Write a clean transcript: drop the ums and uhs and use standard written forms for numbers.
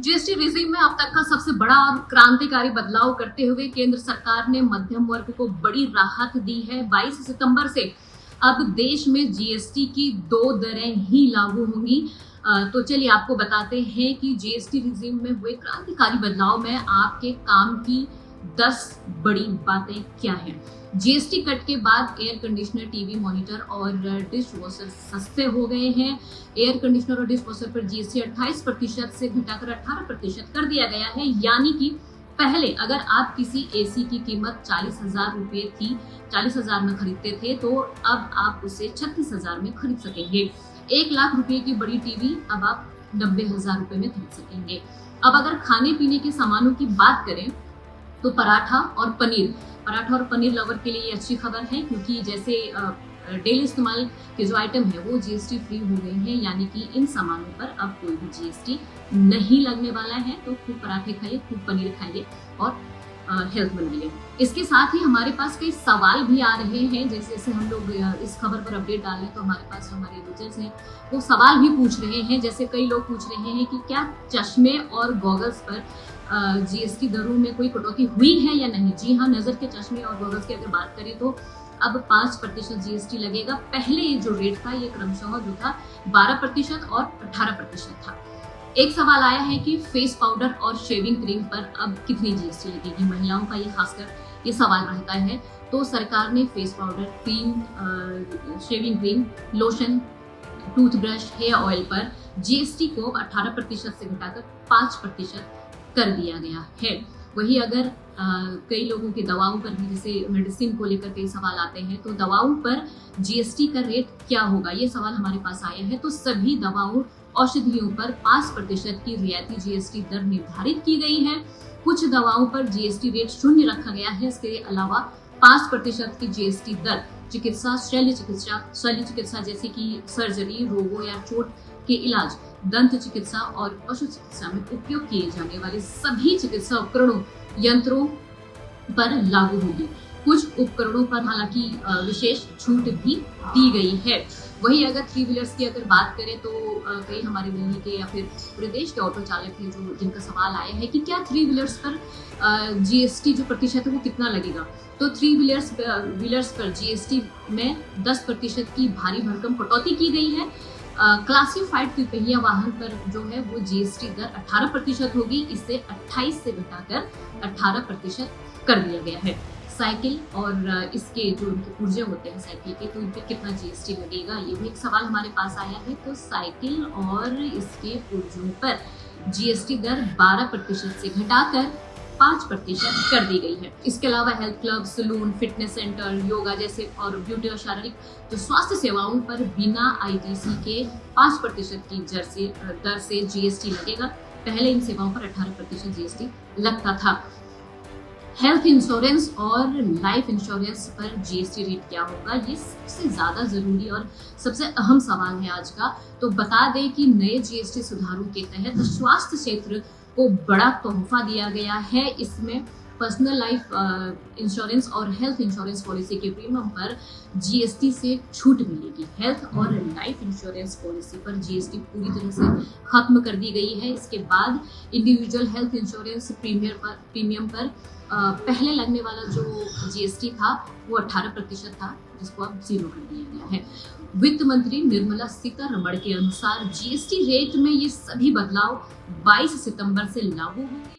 GST regime में अब तक का सबसे बड़ा और क्रांतिकारी बदलाव करते हुए केंद्र सरकार ने मध्यम वर्ग को बड़ी राहत दी है। 22 सितंबर से अब देश में जीएसटी की 2 दरें ही लागू होंगी। तो चलिए आपको बताते हैं कि जीएसटी रिजीम में हुए क्रांतिकारी बदलाव में आपके काम की 10 बड़ी बातें क्या हैं। जीएसटी कट के बाद एयर कंडीशनर, टीवी मॉनिटर और डिश वॉशर सस्ते हो गए हैं। एयर कंडीशनर और डिश वॉशर पर जीएसटी 28% से घटाकर 18% कर दिया गया है। यानी कि पहले अगर आप किसी एसी की कीमत 40,000 रुपये थी, 40,000 में खरीदते थे, तो अब आप उसे 36,000 में खरीद सकेंगे। 1 लाख रुपए की बड़ी टीवी अब आप 90,000 रुपए में खरीद सकेंगे। अब अगर खाने पीने के सामानों की बात करें तो पराठा और पनीर लवर के लिए ये अच्छी खबर है, क्योंकि जैसे डेली इस्तेमाल के जो आइटम है वो जीएसटी फ्री हो गए हैं। यानी कि इन सामानों पर अब कोई भी जीएसटी नहीं लगने वाला है। तो खूब पराठे खाइए, खूब पनीर खाइए और हेल्थ बनाइए। इसके साथ ही हमारे पास कई सवाल भी आ रहे हैं। जैसे हम लोग इस खबर पर अपडेट डालें तो हमारे पास हमारे यूजर्स हैं वो सवाल भी पूछ रहे हैं। जैसे कई लोग पूछ रहे हैं कि क्या चश्मे और गॉगल्स पर जीएसटी दरों में कोई कटौती हुई है या नहीं। जी हाँ, नजर के चश्मे और गॉगल्स की अगर बात करें तो अब 5% जीएसटी लगेगा। पहले ये जो रेट था ये क्रमशः जो था 12% और 18% था। एक सवाल आया है कि फेस पाउडर और शेविंग क्रीम पर अब कितनी जीएसटी लगेगी। महिलाओं का ये खासकर ये सवाल रहता है। तो सरकार ने face powder, cream, shaving cream, lotion, toothbrush, hair oil पर जीएसटी को 18% से घटाकर 5% कर दिया गया है। वही अगर कई लोगों की दवाओं पर भी, जैसे मेडिसिन को लेकर कई सवाल आते हैं, तो दवाओं पर जीएसटी का रेट क्या होगा, ये सवाल हमारे पास आया है। तो सभी दवाओं, औषधियों पर 5% की रियायती जीएसटी दर निर्धारित की गई है। कुछ दवाओं पर जीएसटी रेट 0 रखा गया है। इसके अलावा 5% की जीएसटी दर चिकित्सा, शल्य चिकित्सा जैसे कि सर्जरी, रोगों या चोट के इलाज, दंत चिकित्सा और पशु चिकित्सा में उपयोग किए जाने वाले सभी चिकित्सा उपकरणों, यंत्रों पर लागू होगी। कुछ उपकरणों पर हालांकि विशेष छूट भी दी गई है। वही अगर 3 व्हीलर्स की अगर बात करें तो कई हमारे दिल्ली के या फिर पूरे देश के ऑटो चालक हैं जिनका सवाल आया है कि क्या 3 व्हीलर्स पर जीएसटी जो प्रतिशत है वो कितना लगेगा। तो 3 व्हीलर्स पर जीएसटी में 10% की भारी भरकम कटौती की गई है। क्लासिफाइड तिपहिया वाहन पर जो है वो जीएसटी दर 18% होगी। इसे 28 से घटाकर 18% कर दिया गया है। साइकिल और इसके जो उनके पुर्जे होते हैं साइकिल के, तो इन पर कितना जीएसटी लगेगा, ये भी एक सवाल हमारे पास आया है। तो साइकिल और इसके पुर्जों पर जीएसटी दर 12% से घटाकर 5% कर दी गई है। इसके अलावा health club, salon, fitness centre, yoga जैसे और ब्यूटी और शारीरिक जो स्वास्थ्य सेवाओं पर बिना आईटीसी के 5% की दर से जीएसटी लगेगा। पहले इन सेवाओं पर 18% जीएसटी लगता था। हेल्थ इंश्योरेंस और लाइफ इंश्योरेंस पर जीएसटी रेट क्या होगा, ये सबसे ज्यादा जरूरी और सबसे अहम सवाल है आज का। तो बता दें कि नए जीएसटी सुधारों के तहत स्वास्थ्य क्षेत्र को बड़ा तोहफा दिया गया है। इसमें पर्सनल लाइफ इंश्योरेंस और हेल्थ इंश्योरेंस पॉलिसी के प्रीमियम पर जीएसटी से छूट मिलेगी। हेल्थ और लाइफ इंश्योरेंस पॉलिसी पर जीएसटी पूरी तरह से खत्म कर दी गई है। इसके बाद इंडिविजुअल हेल्थ इंश्योरेंस प्रीमियम पर पहले लगने वाला जो जीएसटी था वो 18% था, जिसको अब 0 कर दिया गया है। वित्त मंत्री निर्मला सीतारमण के अनुसार जीएसटी रेट में ये सभी बदलाव 22 सितंबर से लागू होंगे।